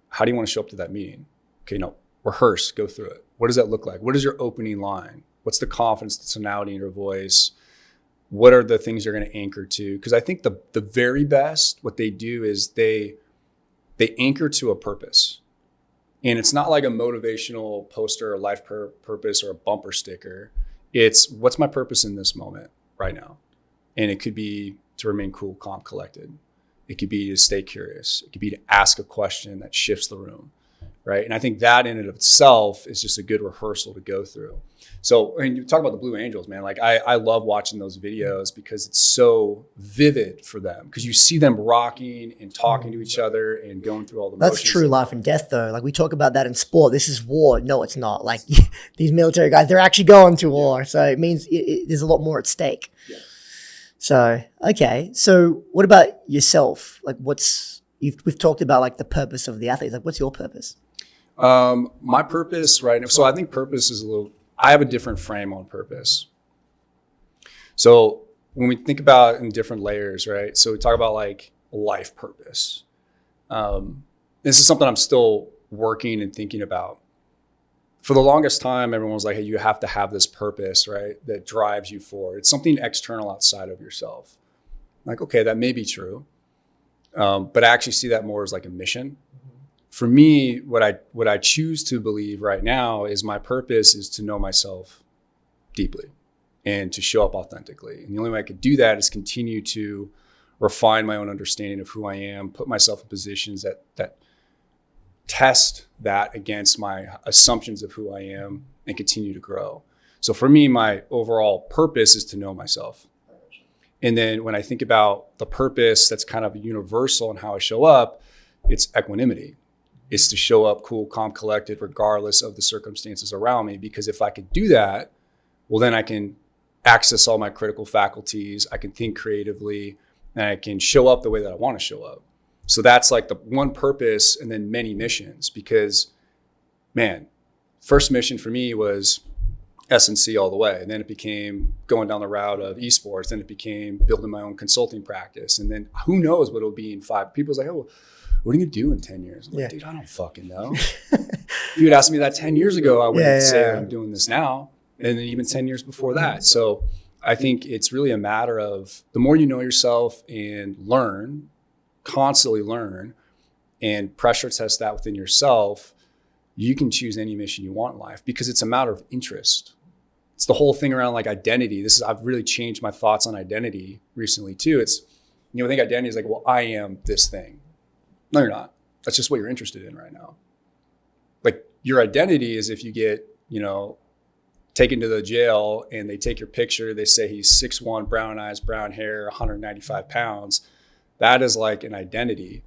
How do you want to show up to that meeting? Okay, no, rehearse, go through it. What does that look like? What is your opening line? What's the confidence, the tonality in your voice? What are the things you're going to anchor to? Because I think the very best, what they do is they anchor to a purpose. And it's not like a motivational poster or life purpose or a bumper sticker. It's what's my purpose in this moment right now? And it could be to remain cool, calm, collected. It could be to stay curious. It could be to ask a question that shifts the room, right? And I think that in and of itself is just a good rehearsal to go through. So, I mean, you talk about the Blue Angels, man. Like I love watching those videos because it's so vivid for them. Because you see them rocking and talking to each other and going through all the That's motions. true life and death, though. Like we talk about that in sport. This is war. No, it's not. Like these military guys, they're actually going to war. So it means there's a lot more at stake. Yeah. So, okay. So what about yourself? Like we've talked about like the purpose of the athletes. Like what's your purpose? My purpose right now. So I think purpose is I have a different frame on purpose. So when we think about in different layers, right? So we talk about like life purpose. This is something I'm still working and thinking about. For the longest time, everyone was like, hey, you have to have this purpose, right? That drives you forward. It's something external outside of yourself. Like, okay, that may be true. But I actually see that more as like a mission. For me, what I choose to believe right now is my purpose is to know myself deeply and to show up authentically. And the only way I could do that is continue to refine my own understanding of who I am, put myself in positions that test that against my assumptions of who I am and continue to grow. So for me, my overall purpose is to know myself. And then when I think about the purpose that's kind of universal in how I show up, it's equanimity. It's to show up cool, calm, collected, regardless of the circumstances around me. Because if I could do that, well, then I can access all my critical faculties. I can think creatively, and I can show up the way that I want to show up. So that's like the one purpose, and then many missions, because man, first mission for me was S&C all the way. And then it became going down the route of esports. Then it became building my own consulting practice. And then who knows what it'll be in 5. People's like, oh, what are you going to do in 10 years? I'm like, dude, I don't fucking know. If you had asked me that 10 years ago, I wouldn't say that I'm doing this now. And then even 10 years before that. So I think it's really a matter of the more you know yourself and learn, constantly learn, and pressure test that within yourself, you can choose any mission you want in life, because it's a matter of interest. It's the whole thing around like identity. I've really changed my thoughts on identity recently too. It's, I think identity is like, well, I am this thing. No, you're not. That's just what you're interested in right now. Like your identity is if you get, taken to the jail and they take your picture, they say he's 6'1", brown eyes, brown hair, 195 pounds. That is like an identity.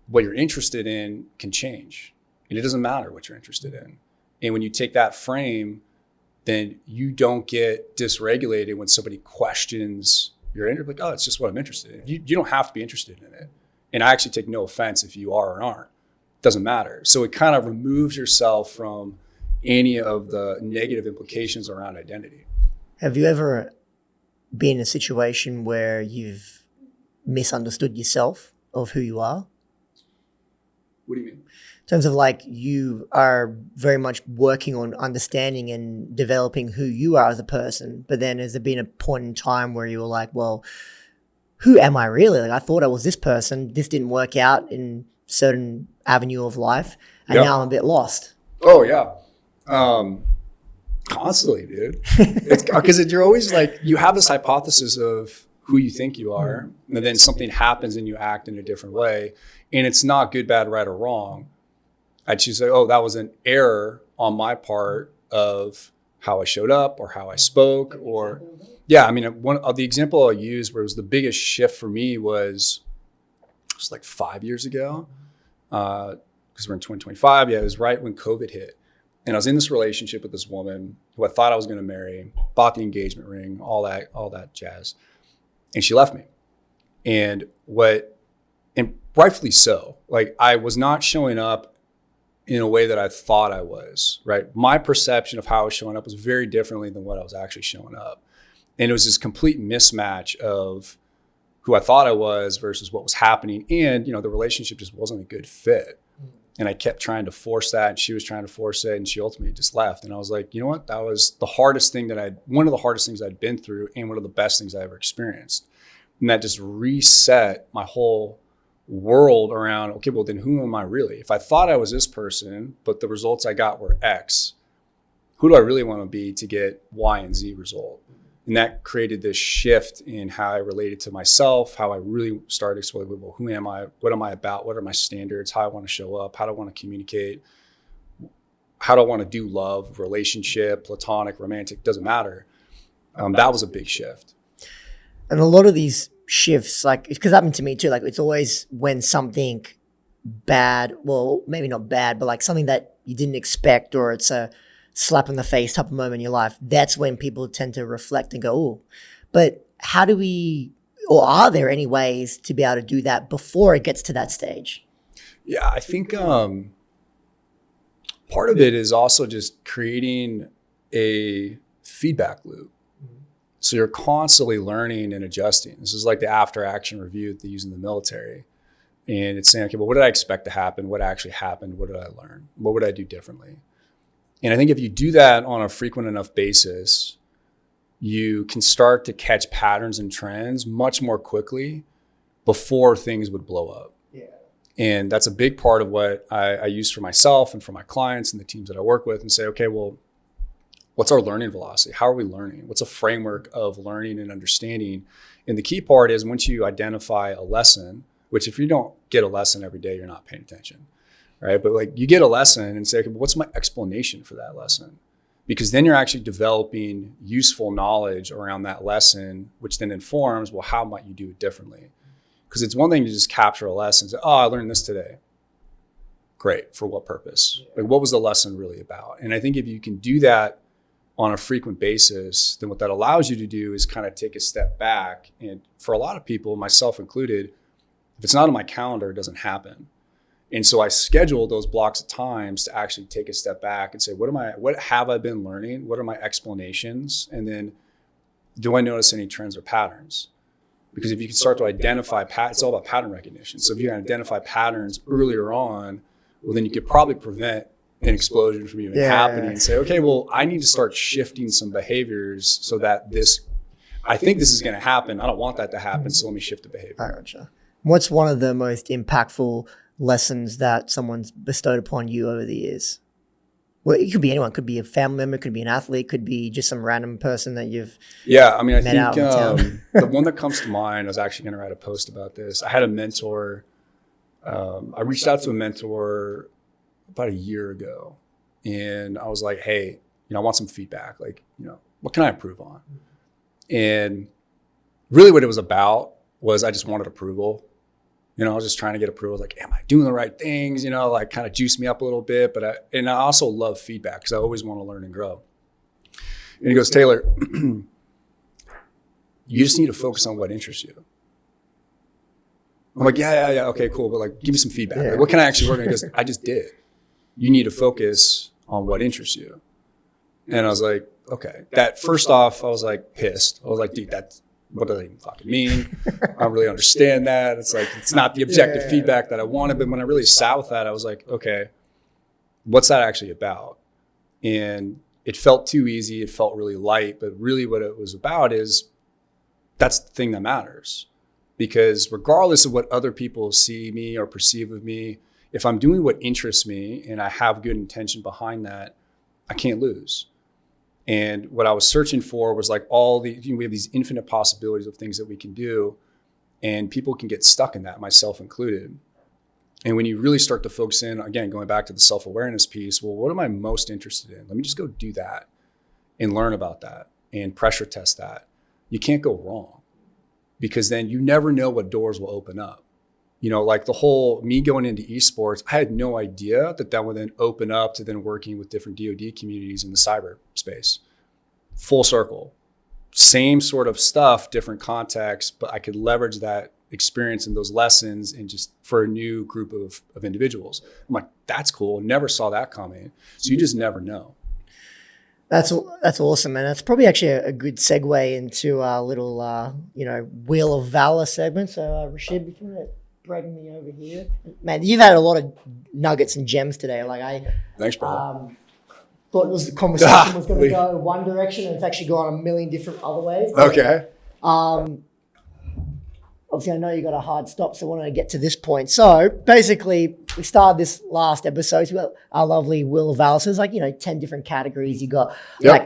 What you're interested in can change. And it doesn't matter what you're interested in. And when you take that frame, then you don't get dysregulated when somebody questions your interest. Like, oh, it's just what I'm interested in. You don't have to be interested in it. And I actually take no offense if you are or aren't. It doesn't matter. So it kind of removes yourself from any of the negative implications around identity. Have you ever been in a situation where you've misunderstood yourself of who you are? What do you mean? In terms of like you are very much working on understanding and developing who you are as a person, but then has there been a point in time where you were like, well, who am I really? Like I thought I was this person. This didn't work out in certain avenue of life, and now I'm a bit lost. Oh yeah, constantly, dude. It's because you're always like you have this hypothesis of who you think you are, and then something happens and you act in a different way, and it's not good, bad, right, or wrong. I choose to say, oh, that was an error on my part of how I showed up or how I spoke, or one of the example I use where it was the biggest shift for me was like 5 years ago, because we're in 2025. Yeah, it was right when COVID hit. And I was in this relationship with this woman who I thought I was going to marry, bought the engagement ring, all that jazz. And she left me. And rightfully so, like I was not showing up in a way that I thought I was, right? My perception of how I was showing up was very differently than what I was actually showing up. And it was this complete mismatch of who I thought I was versus what was happening. And, the relationship just wasn't a good fit. And I kept trying to force that, and she was trying to force it, and she ultimately just left. And I was like, you know what? That was the hardest thing one of the hardest things I'd been through, and one of the best things I ever experienced. And that just reset my whole world around, okay, well then who am I really? If I thought I was this person, but the results I got were X, who do I really want to be to get Y and Z result? And that created this shift in how I related to myself, how I really started exploring, well, who am I? What am I about? What are my standards? How I want to show up? How do I want to communicate? How do I want to do love, relationship, platonic, romantic, doesn't matter. That was a big shift. And a lot of these shifts, like, because it happened to me too, like it's always when something bad, well, maybe not bad, but like something that you didn't expect, or it's a slap in the face type of moment in your life, that's when people tend to reflect and go, oh, but how do we, or are there any ways to be able to do that before it gets to that stage? Yeah, I think part of it is also just creating a feedback loop. So you're constantly learning and adjusting. This is like the after action review that they use in the military. And it's saying, okay, well, what did I expect to happen? What actually happened? What did I learn? What would I do differently? And I think if you do that on a frequent enough basis, you can start to catch patterns and trends much more quickly before things would blow up. Yeah. And that's a big part of what I use for myself and for my clients and the teams that I work with, and say, okay, well, what's our learning velocity? How are we learning? What's a framework of learning and understanding? And the key part is once you identify a lesson, which if you don't get a lesson every day, you're not paying attention, right? But like you get a lesson and say, okay, but what's my explanation for that lesson? Because then you're actually developing useful knowledge around that lesson, which then informs, well, how might you do it differently? Because it's one thing to just capture a lesson and say, oh, I learned this today. Great. For what purpose? Like, what was the lesson really about? And I think if you can do that on a frequent basis, then what that allows you to do is kind of take a step back. And for a lot of people, myself included, if it's not on my calendar, it doesn't happen. And so I schedule those blocks of times to actually take a step back and say, what have I been learning? What are my explanations? And then do I notice any trends or patterns? Because if you can start to identify, it's all about pattern recognition. So if you can identify patterns earlier on, well, then you could probably prevent an explosion from even happening and say, okay, well, I need to start shifting some behaviors so that I think this is going to happen. I don't want that to happen. So let me shift the behavior. I gotcha. What's one of the most impactful lessons that someone's bestowed upon you over the years? Well, it could be anyone. It could be a family member, could be an athlete, could be just some random person that you've I think the one that comes to mind, I was actually going to write a post about this. I had a mentor. I reached out to a mentor about a year ago, and I was like, hey, I want some feedback. Like, what can I improve on? And really what it was about was I just wanted approval. I was just trying to get approval. Like, am I doing the right things? Like kind of juice me up a little bit. But I also love feedback because I always want to learn and grow. And he goes, Taylor, you just need to focus on what interests you. I'm like, yeah. Okay, cool. But like, give me some feedback. Like, what can I actually work on? He goes, I just did. You need to focus on what interests you. And I was like, okay. That first off, I was like pissed. I was like, dude, what does that even fucking mean? I don't really understand that. It's like, it's not the objective feedback that I wanted. But when I really sat with that, I was like, okay, what's that actually about? And it felt too easy. It felt really light. But really what it was about is that's the thing that matters. Because regardless of what other people see me or perceive of me, if I'm doing what interests me and I have good intention behind that, I can't lose. And what I was searching for was like we have these infinite possibilities of things that we can do, and people can get stuck in that, myself included. And when you really start to focus in, again, going back to the self-awareness piece, well, what am I most interested in? Let me just go do that and learn about that and pressure test that. You can't go wrong, because then you never know what doors will open up. Like the whole me going into esports, I had no idea that would then open up to then working with different DoD communities in the cyber space. Full circle. Same sort of stuff, different context, but I could leverage that experience and those lessons and just for a new group of individuals. I'm like, that's cool. Never saw that coming. So you just never know. That's awesome, and that's probably actually a good segue into our little, Wheel of Valor segment. So, Rashid, before you bring me over here, man, you've had a lot of nuggets and gems today. Thanks, brother. Thought the conversation was going to go one direction, and it's actually gone a million different other ways. Okay. Obviously, I know you got a hard stop, so I wanted to get to this point. So basically, we started this last episode. We got our lovely Wheel of Valor. So there's 10 different categories. You got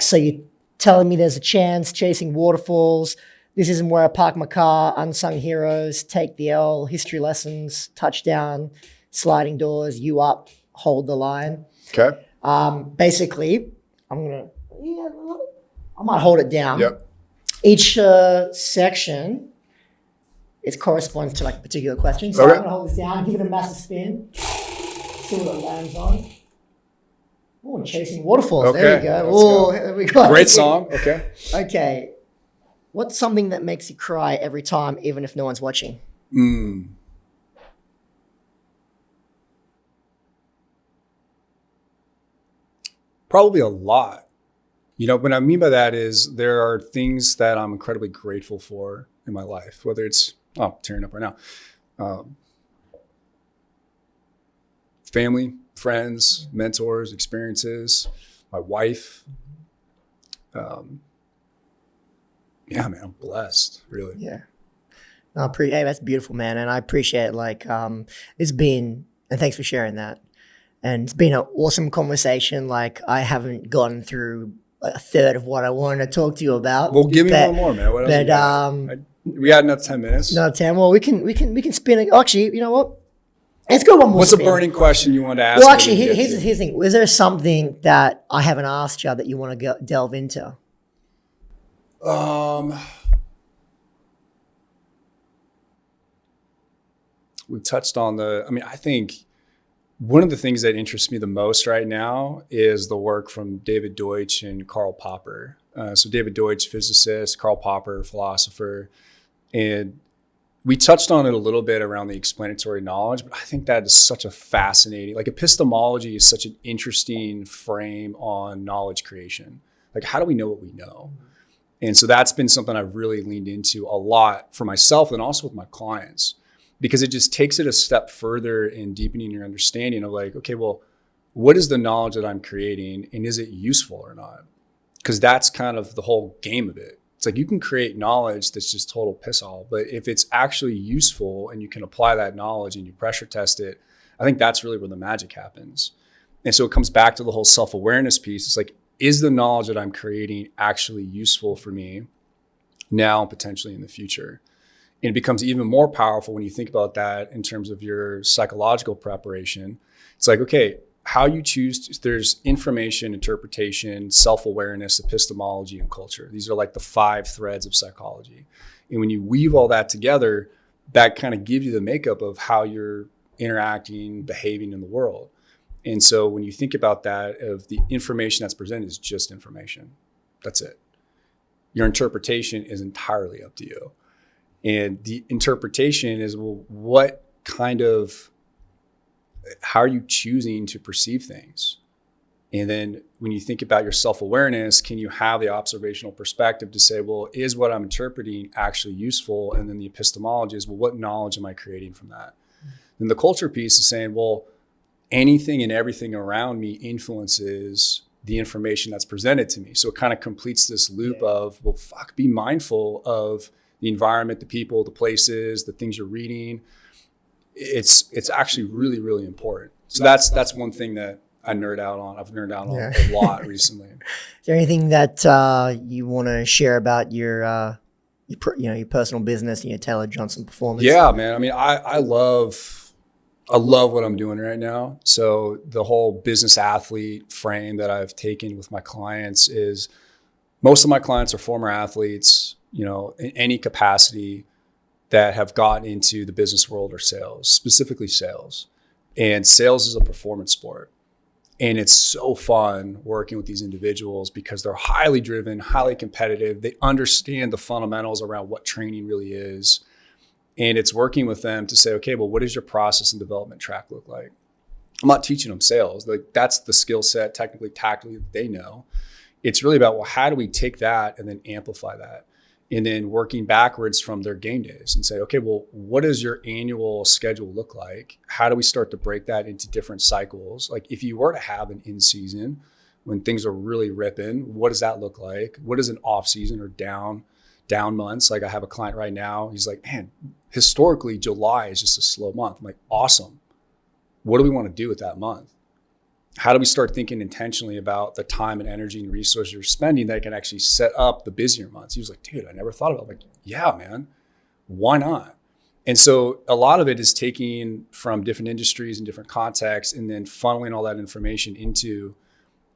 so you're telling me there's a chance, chasing waterfalls. This isn't where I park my car, unsung heroes, take the L, history lessons, touchdown, sliding doors, you up, hold the line. Okay. Basically, I might hold it down. Yep. Each section, it corresponds to a particular question. So I'm going to hold this down, give it a massive spin, see what it lands on. Oh, Chasing Waterfalls. Okay. There you go. Oh, there we go. Great song. Okay. Okay. What's something that makes you cry every time, even if no one's watching? Probably a lot. What I mean by that is there are things that I'm incredibly grateful for in my life, whether it's, tearing up right now, family, friends, mentors, experiences, my wife. Yeah, man, I'm blessed, really. Yeah. Hey, that's beautiful, man. And I appreciate it's been, and thanks for sharing that. And it's been an awesome conversation. I haven't gotten through a third of what I wanted to talk to you about. Well, give me one more, man. What else we had another 10 minutes. Another 10. Well, we can spin it. Actually, you know what? Let's go one more. What's spin. A burning question you want to ask? Well, actually, here's the thing. Is there something that I haven't asked you that you want to delve into? We touched on I think one of the things that interests me the most right now is the work from David Deutsch and Karl Popper. So David Deutsch, physicist, Karl Popper, philosopher. And we touched on it a little bit around the explanatory knowledge, but I think that is such a fascinating, like epistemology is such an interesting frame on knowledge creation. Like, how do we know what we know? And so that's been something I've really leaned into a lot for myself and also with my clients, because it just takes it a step further in deepening your understanding of like, okay, well, what is the knowledge that I'm creating and is it useful or not? Because that's kind of the whole game of it. It's like you can create knowledge that's just total piss all, but if it's actually useful and you can apply that knowledge and you pressure test it, I think that's really where the magic happens. And so it comes back to the whole self-awareness piece. It's like, is the knowledge that I'm creating actually useful for me now and potentially in the future? And it becomes even more powerful when you think about that in terms of your psychological preparation. It's like, okay, how you choose, there's information, interpretation, self-awareness, epistemology, and culture. These are like the 5 threads of psychology. And when you weave all that together, that kind of gives you the makeup of how you're interacting, behaving in the world. And so when you think about that, of the information that's presented is just information. That's it. Your interpretation is entirely up to you. And the interpretation is, well, what kind of, how are you choosing to perceive things? And then when you think about your self-awareness, can you have the observational perspective to say, well, is what I'm interpreting actually useful? And then the epistemology is, well, what knowledge am I creating from that? Then the culture piece is saying, well, anything and everything around me influences the information that's presented to me. So it kind of completes this loop of, well, be mindful of the environment, the people, the places, the things you're reading. It's actually really, really important. So that's one thing that I nerd out on. I've nerded out on a lot recently. Is there anything that you want to share about your personal business and your Taylor Johnson performance? Yeah, man. I mean, I love what I'm doing right now. So the whole business athlete frame that I've taken with my clients is, most of my clients are former athletes, in any capacity, that have gotten into the business world or sales, specifically sales. And sales is a performance sport. And it's so fun working with these individuals because they're highly driven, highly competitive. They understand the fundamentals around what training really is. And it's working with them to say, okay, well, what does your process and development track look like? I'm not teaching them sales. Like, that's the skill set, technically, tactically, that they know. It's really about, well, how do we take that and then amplify that? And then working backwards from their game days and say, okay, well, what does your annual schedule look like? How do we start to break that into different cycles? Like, if you were to have an in-season when things are really ripping, what does that look like? What is an off-season or down months? Like, I have a client right now. He's like, man, historically, July is just a slow month. I'm like, awesome. What do we want to do with that month? How do we start thinking intentionally about the time and energy and resources you're spending that can actually set up the busier months? He was like, dude, I never thought about it. I'm like, yeah, man, why not? And so a lot of it is taking from different industries and different contexts and then funneling all that information into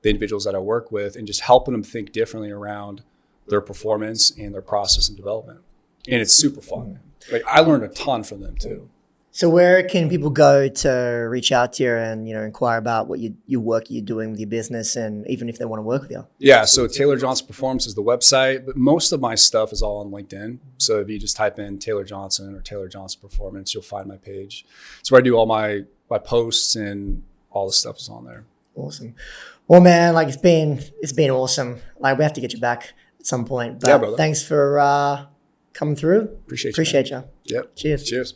the individuals that I work with and just helping them think differently around their performance and their process and development. And it's super fun. Like, I learned a ton from them too. So where can people go to reach out to you and, inquire about what your work you're doing with your business, and even if they want to work with you? Yeah, so Taylor Johnson Performance is the website, but most of my stuff is all on LinkedIn. So if you just type in Taylor Johnson or Taylor Johnson Performance, you'll find my page. It's where I do all my posts, and all the stuff is on there. Awesome. Well, man, like, it's been awesome. Like, we have to get you back at some point. But yeah, brother. Thanks for coming through. Appreciate you. Yep. Cheers. Cheers.